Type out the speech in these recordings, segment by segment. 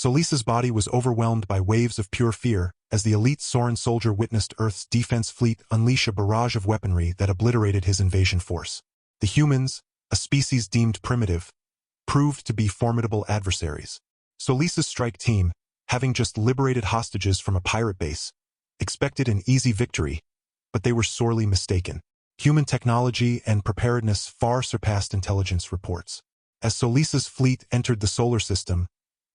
Solis's body was overwhelmed by waves of pure fear as the elite Soran soldier witnessed Earth's defense fleet unleash a barrage of weaponry that obliterated his invasion force. The humans, a species deemed primitive, proved to be formidable adversaries. Solis's strike team, having just liberated hostages from a pirate base, expected an easy victory, but they were sorely mistaken. Human technology and preparedness far surpassed intelligence reports. As Solis's fleet entered the solar system,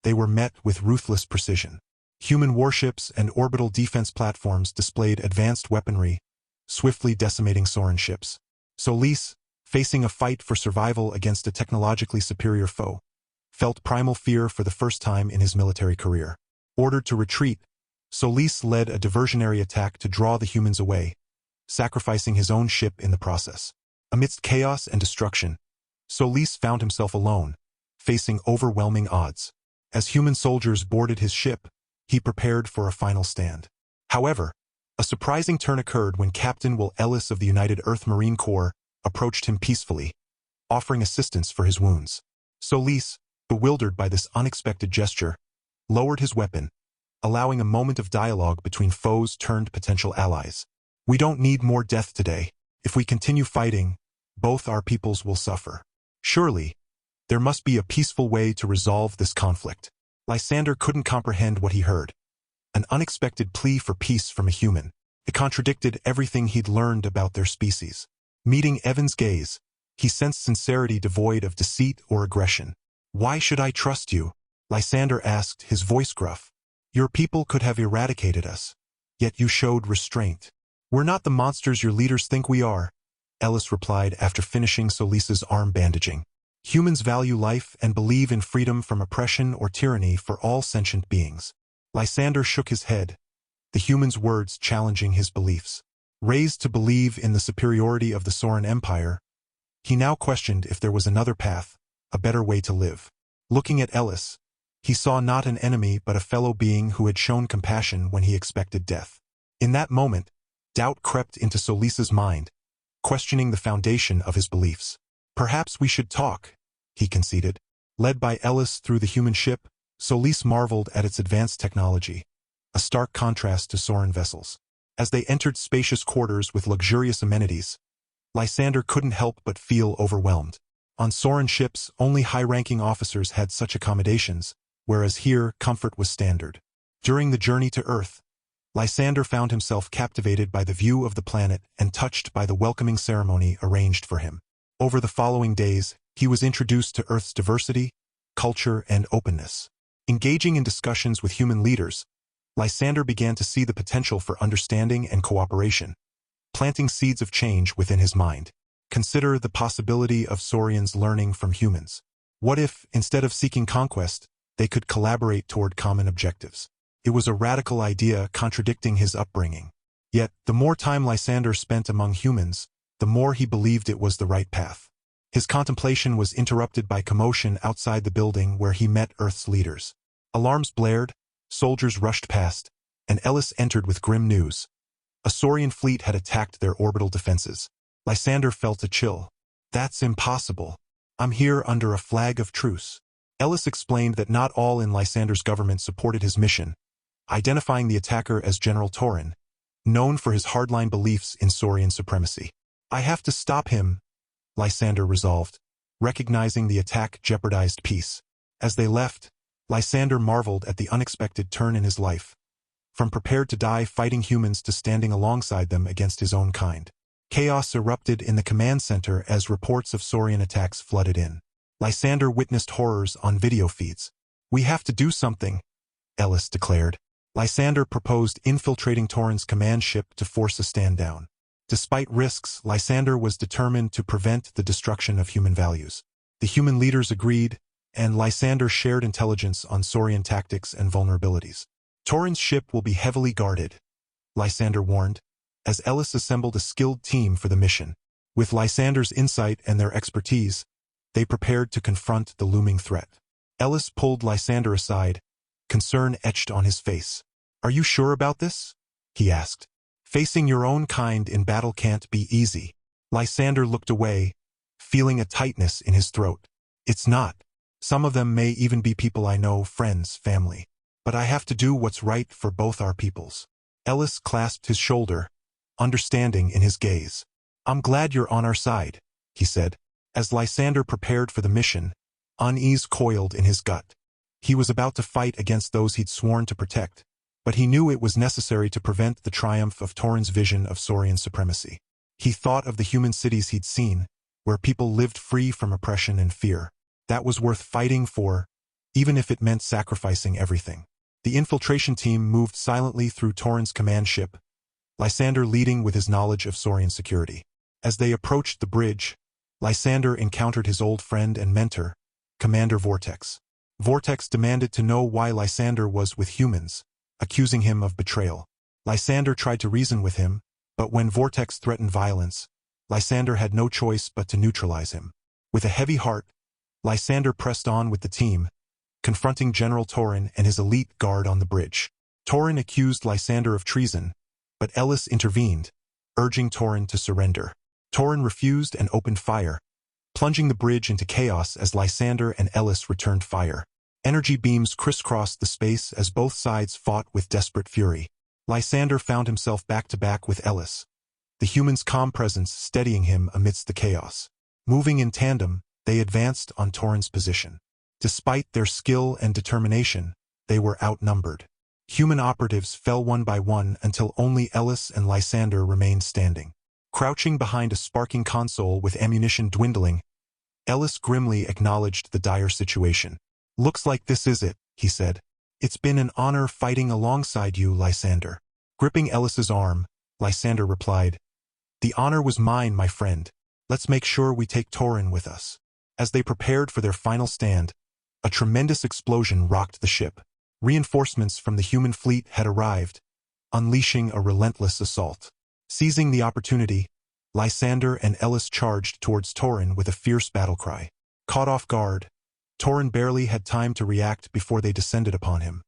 they were met with ruthless precision. Human warships and orbital defense platforms displayed advanced weaponry, swiftly decimating Soran ships. Solis, facing a fight for survival against a technologically superior foe, felt primal fear for the first time in his military career. Ordered to retreat, Solis led a diversionary attack to draw the humans away, sacrificing his own ship in the process. Amidst chaos and destruction, Solis found himself alone, facing overwhelming odds. As human soldiers boarded his ship, he prepared for a final stand. However, a surprising turn occurred when Captain Will Ellis of the United Earth Marine Corps approached him peacefully, offering assistance for his wounds. Solis, bewildered by this unexpected gesture, lowered his weapon, allowing a moment of dialogue between foes turned potential allies. "We don't need more death today. If we continue fighting, both our peoples will suffer. Surely, there must be a peaceful way to resolve this conflict." Lysander couldn't comprehend what he heard. An unexpected plea for peace from a human. It contradicted everything he'd learned about their species. Meeting Evan's gaze, he sensed sincerity devoid of deceit or aggression. "Why should I trust you?" Lysander asked, his voice gruff. "Your people could have eradicated us, yet you showed restraint." "We're not the monsters your leaders think we are," Ellis replied after finishing Solis's arm bandaging. "Humans value life and believe in freedom from oppression or tyranny for all sentient beings." Lysander shook his head, the human's words challenging his beliefs. Raised to believe in the superiority of the Soran Empire, he now questioned if there was another path, a better way to live. Looking at Ellis, he saw not an enemy but a fellow being who had shown compassion when he expected death. In that moment, doubt crept into Solis's mind, questioning the foundation of his beliefs. "Perhaps we should talk," he conceded. Led by Ellis through the human ship, Solis marveled at its advanced technology, a stark contrast to Soran vessels. As they entered spacious quarters with luxurious amenities, Lysander couldn't help but feel overwhelmed. On Soran ships, only high-ranking officers had such accommodations, whereas here, comfort was standard. During the journey to Earth, Lysander found himself captivated by the view of the planet and touched by the welcoming ceremony arranged for him. Over the following days, he was introduced to Earth's diversity, culture, and openness. Engaging in discussions with human leaders, Lysander began to see the potential for understanding and cooperation, planting seeds of change within his mind. Consider the possibility of Saurians learning from humans. What if, instead of seeking conquest, they could collaborate toward common objectives? It was a radical idea contradicting his upbringing. Yet, the more time Lysander spent among humans, the more he believed it was the right path. His contemplation was interrupted by commotion outside the building where he met Earth's leaders. Alarms blared, soldiers rushed past, and Ellis entered with grim news. A Saurian fleet had attacked their orbital defenses. Lysander felt a chill. "That's impossible. I'm here under a flag of truce." Ellis explained that not all in Lysander's government supported his mission, identifying the attacker as General Soran, known for his hardline beliefs in Saurian supremacy. "I have to stop him," Lysander resolved, recognizing the attack jeopardized peace. As they left, Lysander marveled at the unexpected turn in his life, from prepared to die fighting humans to standing alongside them against his own kind. Chaos erupted in the command center as reports of Saurian attacks flooded in. Lysander witnessed horrors on video feeds. "We have to do something," Ellis declared. Lysander proposed infiltrating Soran's command ship to force a stand down. Despite risks, Lysander was determined to prevent the destruction of human values. The human leaders agreed, and Lysander shared intelligence on Saurian tactics and vulnerabilities. "Soran's ship will be heavily guarded," Lysander warned, as Ellis assembled a skilled team for the mission. With Lysander's insight and their expertise, they prepared to confront the looming threat. Ellis pulled Lysander aside, concern etched on his face. "Are you sure about this?" he asked. "Facing your own kind in battle can't be easy." Lysander looked away, feeling a tightness in his throat. "It's not," Some of them may even be people I know, friends, family. But I have to do what's right for both our peoples. Ellis clasped his shoulder, understanding in his gaze. I'm glad you're on our side, he said. As Lysander prepared for the mission, unease coiled in his gut. He was about to fight against those he'd sworn to protect, but he knew it was necessary to prevent the triumph of Torin's vision of Saurian supremacy. He thought of the human cities he'd seen, where people lived free from oppression and fear. That was worth fighting for, even if it meant sacrificing everything. The infiltration team moved silently through Torin's command ship, Lysander leading with his knowledge of Saurian security. As they approached the bridge, Lysander encountered his old friend and mentor, Commander Vortex. Vortex demanded to know why Lysander was with humans, accusing him of betrayal. Lysander tried to reason with him, but when Vortex threatened violence, Lysander had no choice but to neutralize him. With a heavy heart, Lysander pressed on with the team, confronting General Torin and his elite guard on the bridge. Torin accused Lysander of treason, but Ellis intervened, urging Torin to surrender. Torin refused and opened fire, plunging the bridge into chaos as Lysander and Ellis returned fire. Energy beams crisscrossed the space as both sides fought with desperate fury. Lysander found himself back-to-back with Ellis, the human's calm presence steadying him amidst the chaos. Moving in tandem, they advanced on Torin's position. Despite their skill and determination, they were outnumbered. Human operatives fell one by one until only Ellis and Lysander remained standing. Crouching behind a sparking console with ammunition dwindling, Ellis grimly acknowledged the dire situation. Looks like this is it, he said. It's been an honor fighting alongside you, Lysander. Gripping Ellis's arm, Lysander replied, The honor was mine, my friend. Let's make sure we take Torin with us. As they prepared for their final stand, a tremendous explosion rocked the ship. Reinforcements from the human fleet had arrived, unleashing a relentless assault. Seizing the opportunity, Lysander and Ellis charged towards Torin with a fierce battle cry. Caught off guard, Torin barely had time to react before they descended upon him,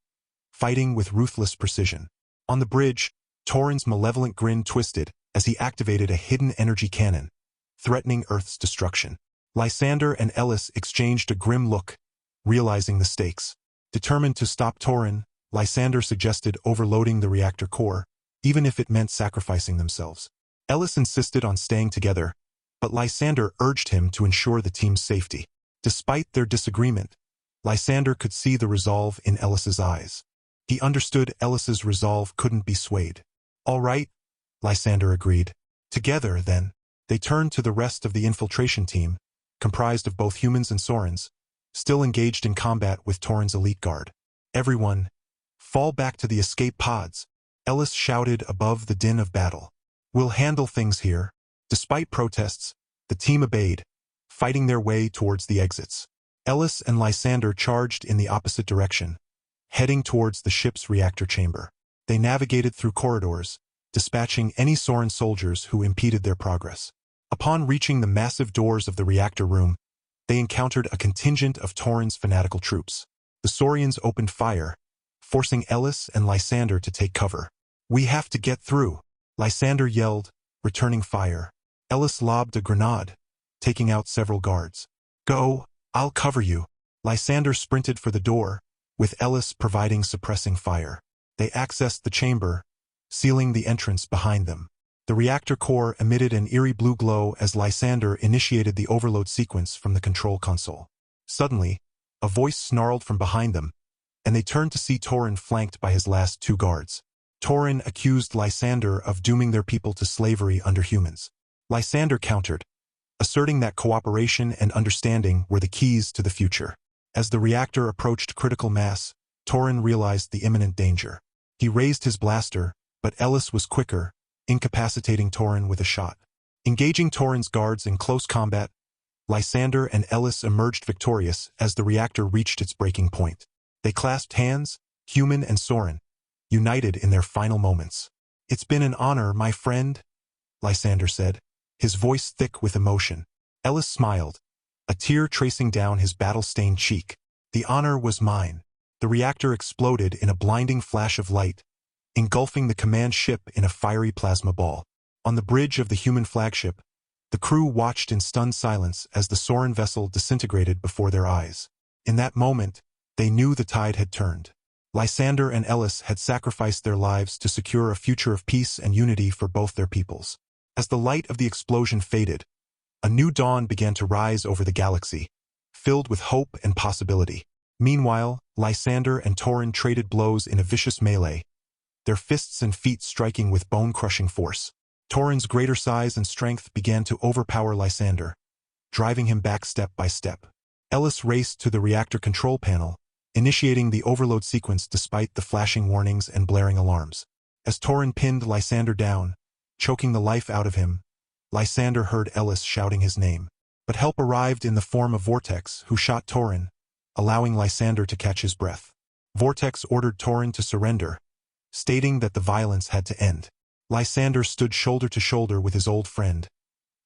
fighting with ruthless precision. On the bridge, Torin's malevolent grin twisted as he activated a hidden energy cannon, threatening Earth's destruction. Lysander and Ellis exchanged a grim look, realizing the stakes. Determined to stop Torin, Lysander suggested overloading the reactor core, even if it meant sacrificing themselves. Ellis insisted on staying together, but Lysander urged him to ensure the team's safety. Despite their disagreement, Lysander could see the resolve in Ellis's eyes. He understood Ellis's resolve couldn't be swayed. All right, Lysander agreed. Together, then, they turned to the rest of the infiltration team, comprised of both humans and Saurians, still engaged in combat with Torin's elite guard. Everyone, fall back to the escape pods, Ellis shouted above the din of battle. We'll handle things here. Despite protests, the team obeyed, fighting their way towards the exits. Ellis and Lysander charged in the opposite direction, heading towards the ship's reactor chamber. They navigated through corridors, dispatching any Soran soldiers who impeded their progress. Upon reaching the massive doors of the reactor room, they encountered a contingent of Torin's fanatical troops. The Saurians opened fire, forcing Ellis and Lysander to take cover. We have to get through, Lysander yelled, returning fire. Ellis lobbed a grenade, taking out several guards. Go, I'll cover you. Lysander sprinted for the door, with Ellis providing suppressing fire. They accessed the chamber, sealing the entrance behind them. The reactor core emitted an eerie blue glow as Lysander initiated the overload sequence from the control console. Suddenly, a voice snarled from behind them, and they turned to see Torin flanked by his last two guards. Torin accused Lysander of dooming their people to slavery under humans. Lysander countered, asserting that cooperation and understanding were the keys to the future. As the reactor approached critical mass, Torin realized the imminent danger. He raised his blaster, but Ellis was quicker, incapacitating Torin with a shot. Engaging Torin's guards in close combat, Lysander and Ellis emerged victorious as the reactor reached its breaking point. They clasped hands, human and Soran, united in their final moments. It's been an honor, my friend, Lysander said, his voice thick with emotion. Ellis smiled, a tear tracing down his battle-stained cheek. The honor was mine. The reactor exploded in a blinding flash of light, engulfing the command ship in a fiery plasma ball. On the bridge of the human flagship, the crew watched in stunned silence as the Soran vessel disintegrated before their eyes. In that moment, they knew the tide had turned. Lysander and Ellis had sacrificed their lives to secure a future of peace and unity for both their peoples. As the light of the explosion faded, a new dawn began to rise over the galaxy, filled with hope and possibility. Meanwhile, Lysander and Soran traded blows in a vicious melee, their fists and feet striking with bone-crushing force. Soran's greater size and strength began to overpower Lysander, driving him back step by step. Ellis raced to the reactor control panel, initiating the overload sequence despite the flashing warnings and blaring alarms. As Soran pinned Lysander down, choking the life out of him, Lysander heard Ellis shouting his name. But help arrived in the form of Vortex, who shot Soran, allowing Lysander to catch his breath. Vortex ordered Soran to surrender, stating that the violence had to end. Lysander stood shoulder to shoulder with his old friend,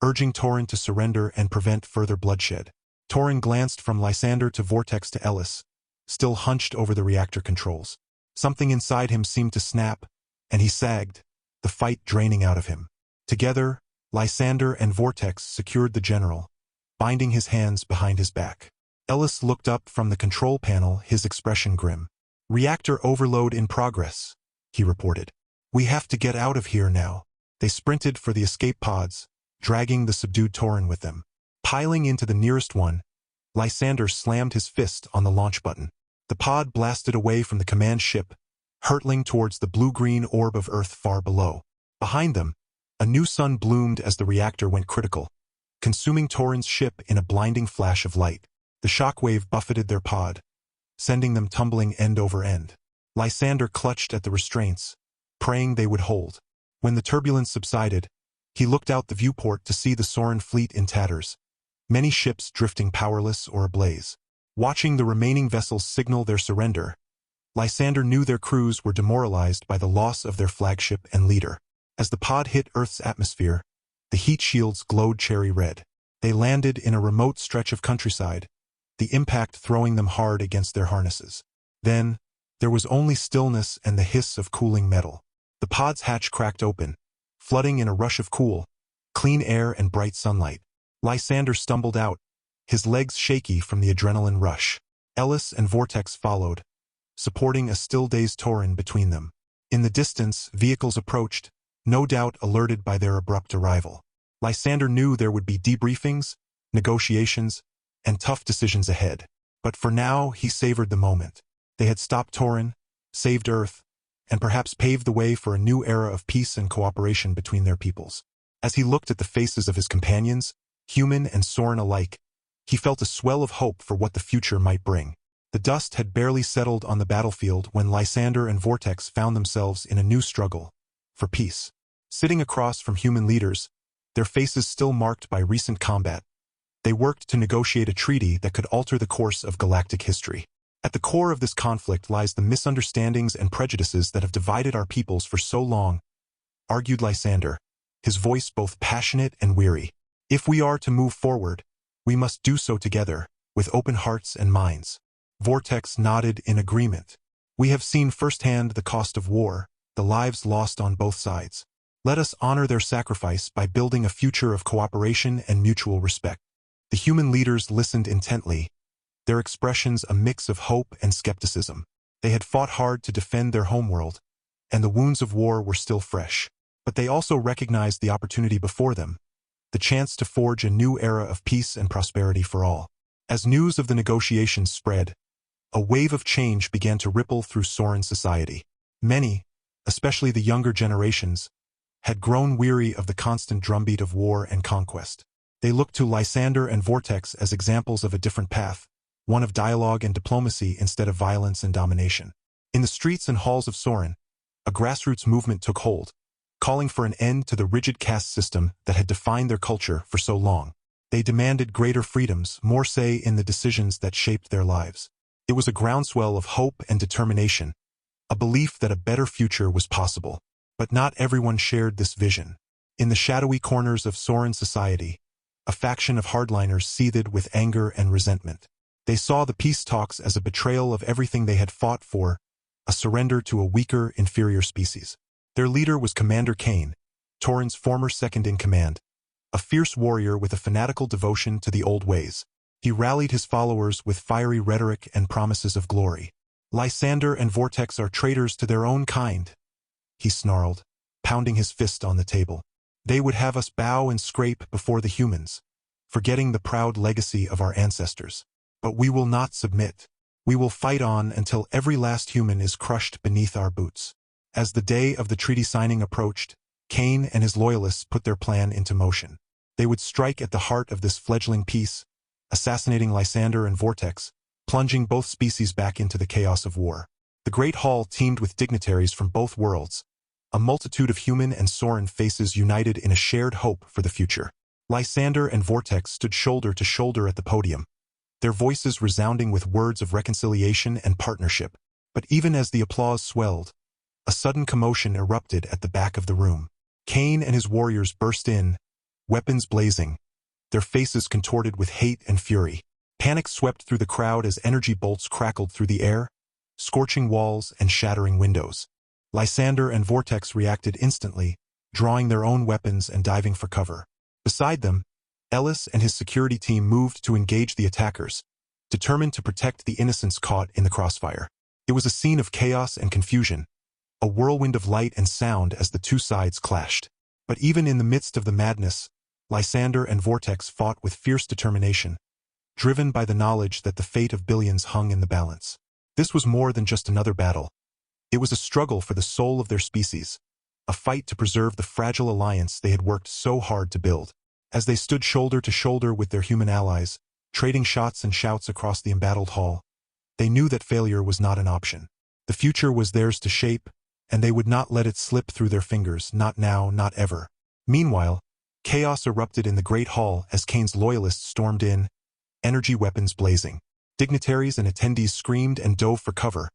urging Soran to surrender and prevent further bloodshed. Soran glanced from Lysander to Vortex to Ellis, still hunched over the reactor controls. Something inside him seemed to snap, and he sagged, the fight draining out of him. Together, Lysander and Vortex secured the general, binding his hands behind his back. Ellis looked up from the control panel, his expression grim. "Reactor overload in progress," he reported. "We have to get out of here now." They sprinted for the escape pods, dragging the subdued Soran with them. Piling into the nearest one, Lysander slammed his fist on the launch button. The pod blasted away from the command ship, hurtling towards the blue-green orb of Earth far below. Behind them, a new sun bloomed as the reactor went critical, consuming Soran's ship in a blinding flash of light. The shockwave buffeted their pod, sending them tumbling end over end. Lysander clutched at the restraints, praying they would hold. When the turbulence subsided, he looked out the viewport to see the Soran fleet in tatters, many ships drifting powerless or ablaze. Watching the remaining vessels signal their surrender, Lysander knew their crews were demoralized by the loss of their flagship and leader. As the pod hit Earth's atmosphere, the heat shields glowed cherry red. They landed in a remote stretch of countryside, the impact throwing them hard against their harnesses. Then, there was only stillness and the hiss of cooling metal. The pod's hatch cracked open, flooding in a rush of cool, clean air and bright sunlight. Lysander stumbled out, his legs shaky from the adrenaline rush. Ellis and Vortex followed, supporting a still-dazed Soran between them. In the distance, vehicles approached, no doubt alerted by their abrupt arrival. Lysander knew there would be debriefings, negotiations, and tough decisions ahead. But for now, he savored the moment. They had stopped Soran, saved Earth, and perhaps paved the way for a new era of peace and cooperation between their peoples. As he looked at the faces of his companions, human and Soran alike, he felt a swell of hope for what the future might bring. The dust had barely settled on the battlefield when Lysander and Vortex found themselves in a new struggle for peace. Sitting across from human leaders, their faces still marked by recent combat, they worked to negotiate a treaty that could alter the course of galactic history. At the core of this conflict lies the misunderstandings and prejudices that have divided our peoples for so long, argued Lysander, his voice both passionate and weary. If we are to move forward, we must do so together, with open hearts and minds. Vortex nodded in agreement. We have seen firsthand the cost of war, the lives lost on both sides. Let us honor their sacrifice by building a future of cooperation and mutual respect. The human leaders listened intently, their expressions a mix of hope and skepticism. They had fought hard to defend their homeworld, and the wounds of war were still fresh. But they also recognized the opportunity before them, the chance to forge a new era of peace and prosperity for all. As news of the negotiations spread, a wave of change began to ripple through Soran society. Many, especially the younger generations, had grown weary of the constant drumbeat of war and conquest. They looked to Lysander and Vortex as examples of a different path, one of dialogue and diplomacy instead of violence and domination. In the streets and halls of Soran, a grassroots movement took hold, calling for an end to the rigid caste system that had defined their culture for so long. They demanded greater freedoms, more say in the decisions that shaped their lives. It was a groundswell of hope and determination, a belief that a better future was possible. But not everyone shared this vision. In the shadowy corners of Soran society, a faction of hardliners seethed with anger and resentment. They saw the peace talks as a betrayal of everything they had fought for, a surrender to a weaker, inferior species. Their leader was Commander Kane, Soran's former second-in-command, a fierce warrior with a fanatical devotion to the old ways. He rallied his followers with fiery rhetoric and promises of glory. Lysander and Vortex are traitors to their own kind, he snarled, pounding his fist on the table. They would have us bow and scrape before the humans, forgetting the proud legacy of our ancestors. But we will not submit. We will fight on until every last human is crushed beneath our boots. As the day of the treaty signing approached, Cain and his loyalists put their plan into motion. They would strike at the heart of this fledgling peace, assassinating Lysander and Vortex, plunging both species back into the chaos of war. The Great Hall teemed with dignitaries from both worlds, a multitude of human and Soran faces united in a shared hope for the future. Lysander and Vortex stood shoulder to shoulder at the podium, their voices resounding with words of reconciliation and partnership. But even as the applause swelled, a sudden commotion erupted at the back of the room. Cain and his warriors burst in, weapons blazing, their faces contorted with hate and fury. Panic swept through the crowd as energy bolts crackled through the air, scorching walls and shattering windows. Lysander and Vortex reacted instantly, drawing their own weapons and diving for cover. Beside them, Ellis and his security team moved to engage the attackers, determined to protect the innocents caught in the crossfire. It was a scene of chaos and confusion, a whirlwind of light and sound as the two sides clashed. But even in the midst of the madness, Lysander and Vortex fought with fierce determination, driven by the knowledge that the fate of billions hung in the balance. This was more than just another battle. It was a struggle for the soul of their species, a fight to preserve the fragile alliance they had worked so hard to build. As they stood shoulder to shoulder with their human allies, trading shots and shouts across the embattled hall, they knew that failure was not an option. The future was theirs to shape, and they would not let it slip through their fingers, not now, not ever. Meanwhile, chaos erupted in the Great Hall as Cain's loyalists stormed in, energy weapons blazing. Dignitaries and attendees screamed and dove for cover,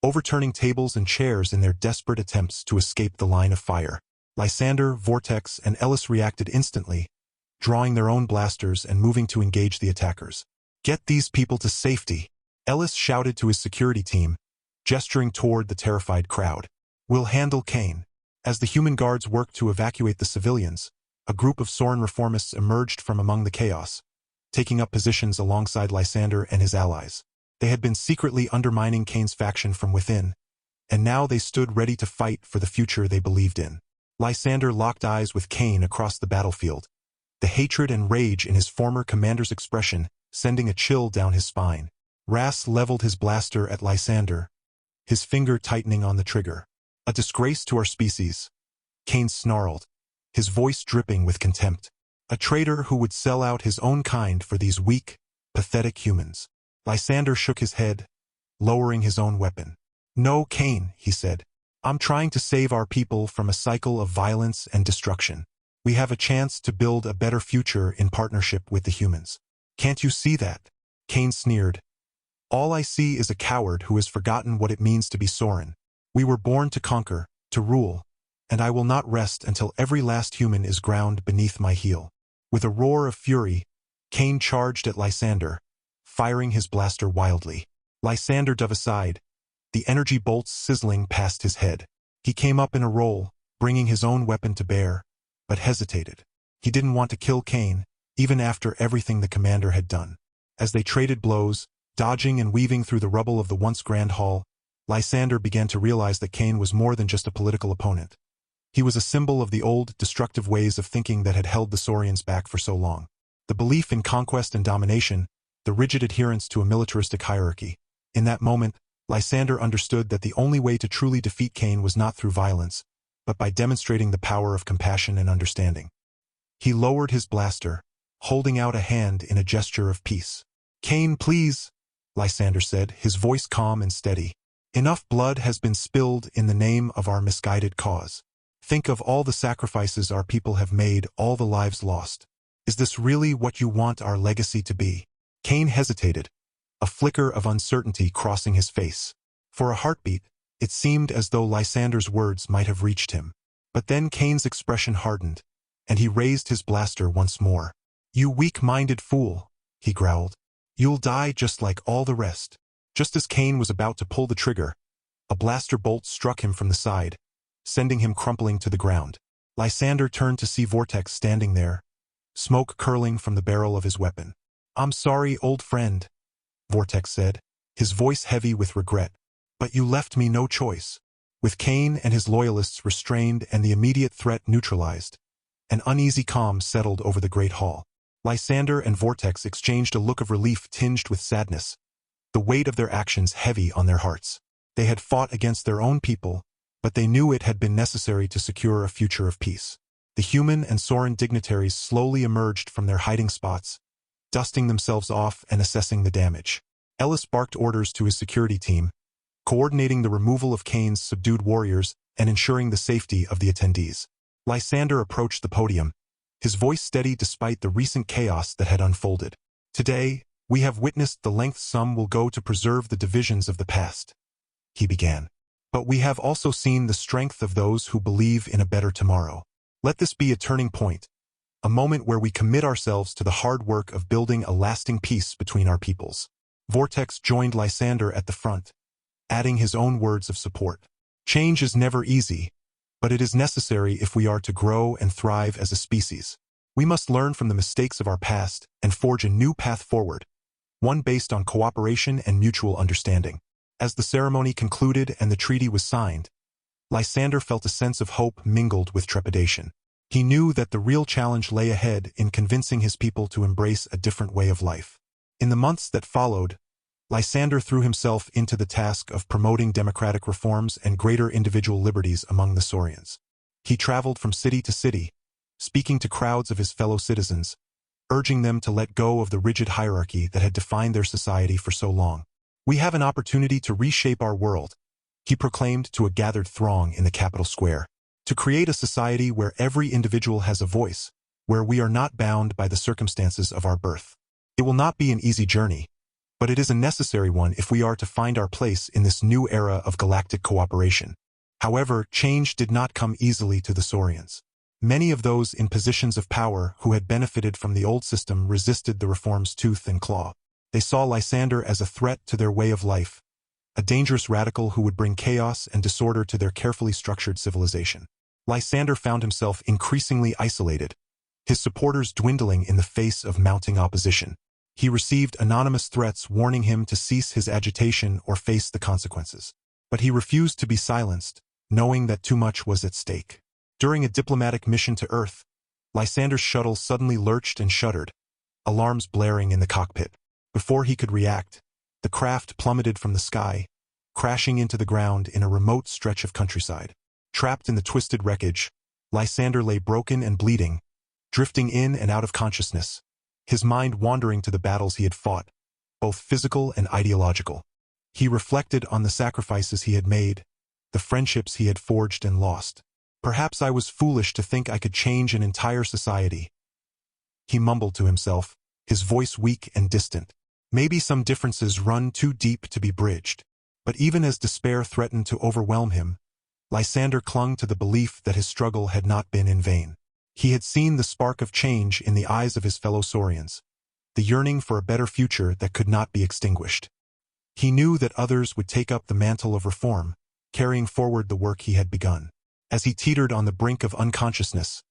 overturning tables and chairs in their desperate attempts to escape the line of fire. Lysander, Vortex, and Ellis reacted instantly, drawing their own blasters and moving to engage the attackers. "Get these people to safety," Ellis shouted to his security team, gesturing toward the terrified crowd. "We'll handle Cain." As the human guards worked to evacuate the civilians, a group of Soran reformists emerged from among the chaos, taking up positions alongside Lysander and his allies. They had been secretly undermining Cain's faction from within, and now they stood ready to fight for the future they believed in. Lysander locked eyes with Cain across the battlefield, the hatred and rage in his former commander's expression sending a chill down his spine. Ras leveled his blaster at Lysander, his finger tightening on the trigger. "A disgrace to our species," Cain snarled, his voice dripping with contempt. "A traitor who would sell out his own kind for these weak, pathetic humans." Lysander shook his head, lowering his own weapon. "No, Cain," he said. "I'm trying to save our people from a cycle of violence and destruction. We have a chance to build a better future in partnership with the humans. Can't you see that?" Cain sneered. "All I see is a coward who has forgotten what it means to be Soran. We were born to conquer, to rule, and I will not rest until every last human is ground beneath my heel." With a roar of fury, Cain charged at Lysander, firing his blaster wildly. Lysander dove aside, the energy bolts sizzling past his head. He came up in a roll, bringing his own weapon to bear, but hesitated. He didn't want to kill Cain, even after everything the commander had done. As they traded blows, dodging and weaving through the rubble of the once grand hall, Lysander began to realize that Cain was more than just a political opponent. He was a symbol of the old, destructive ways of thinking that had held the Saurians back for so long. The belief in conquest and domination, the rigid adherence to a militaristic hierarchy. In that moment, Lysander understood that the only way to truly defeat Cain was not through violence, but by demonstrating the power of compassion and understanding. He lowered his blaster, holding out a hand in a gesture of peace. "Cain, please," Lysander said, his voice calm and steady. "Enough blood has been spilled in the name of our misguided cause. Think of all the sacrifices our people have made, all the lives lost. Is this really what you want our legacy to be?" Cain hesitated, a flicker of uncertainty crossing his face. For a heartbeat, it seemed as though Lysander's words might have reached him. But then Cain's expression hardened, and he raised his blaster once more. "You weak-minded fool," he growled. "You'll die just like all the rest." Just as Cain was about to pull the trigger, a blaster bolt struck him from the side, sending him crumpling to the ground. Lysander turned to see Vortex standing there, smoke curling from the barrel of his weapon. "I'm sorry, old friend," Vortex said, his voice heavy with regret. "But you left me no choice." With Kane and his loyalists restrained and the immediate threat neutralized, an uneasy calm settled over the Great Hall. Lysander and Vortex exchanged a look of relief tinged with sadness, the weight of their actions heavy on their hearts. They had fought against their own people, but they knew it had been necessary to secure a future of peace. The human and Soran dignitaries slowly emerged from their hiding spots, dusting themselves off and assessing the damage. Ellis barked orders to his security team, coordinating the removal of Kane's subdued warriors and ensuring the safety of the attendees. Lysander approached the podium, his voice steady despite the recent chaos that had unfolded. "Today, we have witnessed the length some will go to preserve the divisions of the past," he began. "But we have also seen the strength of those who believe in a better tomorrow. Let this be a turning point, a moment where we commit ourselves to the hard work of building a lasting peace between our peoples." Vortex joined Lysander at the front, adding his own words of support. "Change is never easy, but it is necessary if we are to grow and thrive as a species. We must learn from the mistakes of our past and forge a new path forward, one based on cooperation and mutual understanding." As the ceremony concluded and the treaty was signed, Lysander felt a sense of hope mingled with trepidation. He knew that the real challenge lay ahead in convincing his people to embrace a different way of life. In the months that followed, Lysander threw himself into the task of promoting democratic reforms and greater individual liberties among the Saurians. He traveled from city to city, speaking to crowds of his fellow citizens, urging them to let go of the rigid hierarchy that had defined their society for so long. "We have an opportunity to reshape our world," he proclaimed to a gathered throng in the capital square, "to create a society where every individual has a voice, where we are not bound by the circumstances of our birth. It will not be an easy journey, but it is a necessary one if we are to find our place in this new era of galactic cooperation." However, change did not come easily to the Saurians. Many of those in positions of power who had benefited from the old system resisted the reforms tooth and claw. They saw Lysander as a threat to their way of life, a dangerous radical who would bring chaos and disorder to their carefully structured civilization. Lysander found himself increasingly isolated, his supporters dwindling in the face of mounting opposition. He received anonymous threats warning him to cease his agitation or face the consequences. But he refused to be silenced, knowing that too much was at stake. During a diplomatic mission to Earth, Lysander's shuttle suddenly lurched and shuddered, alarms blaring in the cockpit. Before he could react, the craft plummeted from the sky, crashing into the ground in a remote stretch of countryside. Trapped in the twisted wreckage, Lysander lay broken and bleeding, drifting in and out of consciousness, his mind wandering to the battles he had fought, both physical and ideological. He reflected on the sacrifices he had made, the friendships he had forged and lost. "Perhaps I was foolish to think I could change an entire society," he mumbled to himself, his voice weak and distant. "Maybe some differences run too deep to be bridged." But even as despair threatened to overwhelm him, Lysander clung to the belief that his struggle had not been in vain. He had seen the spark of change in the eyes of his fellow Saurians, the yearning for a better future that could not be extinguished. He knew that others would take up the mantle of reform, carrying forward the work he had begun. As he teetered on the brink of unconsciousness,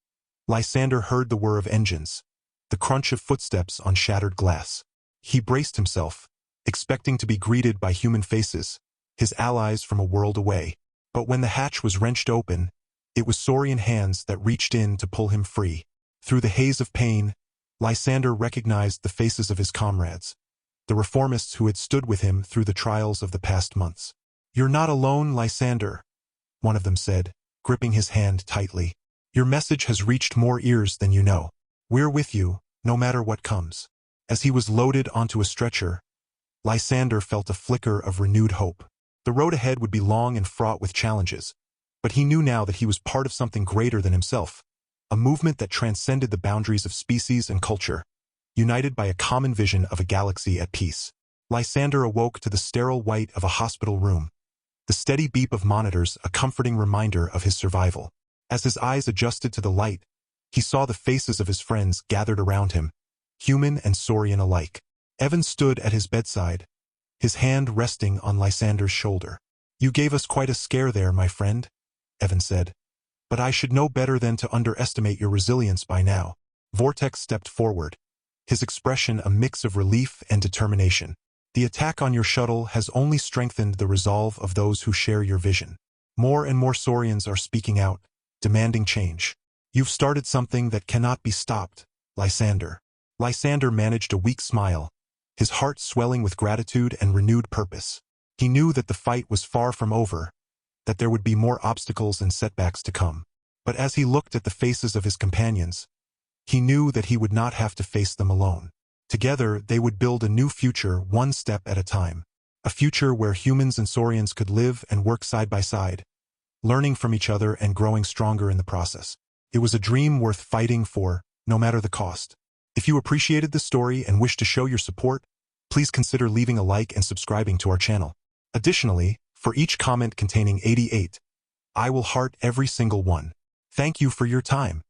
Lysander heard the whir of engines, the crunch of footsteps on shattered glass. He braced himself, expecting to be greeted by human faces, his allies from a world away. But when the hatch was wrenched open, it was Saurian hands that reached in to pull him free. Through the haze of pain, Lysander recognized the faces of his comrades, the reformists who had stood with him through the trials of the past months. "You're not alone, Lysander," one of them said, gripping his hand tightly. "Your message has reached more ears than you know. We're with you, no matter what comes." As he was loaded onto a stretcher, Lysander felt a flicker of renewed hope. The road ahead would be long and fraught with challenges, but he knew now that he was part of something greater than himself, a movement that transcended the boundaries of species and culture, united by a common vision of a galaxy at peace. Lysander awoke to the sterile white of a hospital room, the steady beep of monitors a comforting reminder of his survival. As his eyes adjusted to the light, he saw the faces of his friends gathered around him, human and Saurian alike. Evan stood at his bedside, his hand resting on Lysander's shoulder. "You gave us quite a scare there, my friend," Evan said. "But I should know better than to underestimate your resilience by now." Vortex stepped forward, his expression a mix of relief and determination. The attack on your shuttle has only strengthened the resolve of those who share your vision. More and more Saurians are speaking out, demanding change. You've started something that cannot be stopped, Lysander. Lysander managed a weak smile, his heart swelling with gratitude and renewed purpose. He knew that the fight was far from over, that there would be more obstacles and setbacks to come. But as he looked at the faces of his companions, he knew that he would not have to face them alone. Together, they would build a new future one step at a time. A future where humans and Saurians could live and work side by side, learning from each other and growing stronger in the process. It was a dream worth fighting for, no matter the cost. If you appreciated this story and wish to show your support, please consider leaving a like and subscribing to our channel. Additionally, for each comment containing 88, I will heart every single one. Thank you for your time.